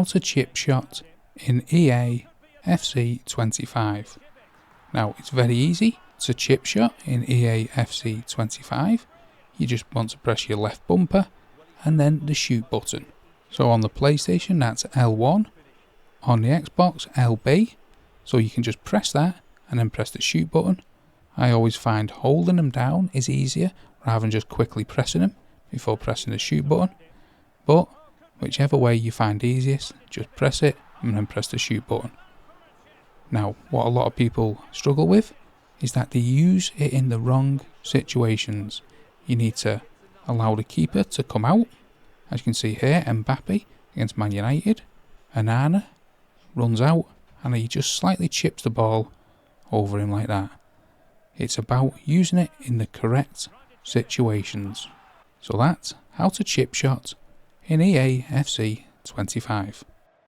how to chip shot in EA FC 25. Now it's very easy to chip shot in EA FC 25. You just want to press your left bumper and then the shoot button. So on the PlayStation that's L1, on the Xbox LB, so you can just press that and then press the shoot button. I always find holding them down is easier rather than just quickly pressing them before pressing the shoot button, but whichever way you find easiest, just press it and then press the shoot button. Now what a lot of people struggle with is that they use it in the wrong situations. You need to allow the keeper to come out. As you can see here, Mbappe against Man United, Anana runs out and he just slightly chips the ball over him like that. It's about using it in the correct situations. So that's how to chip shot in EA FC 25.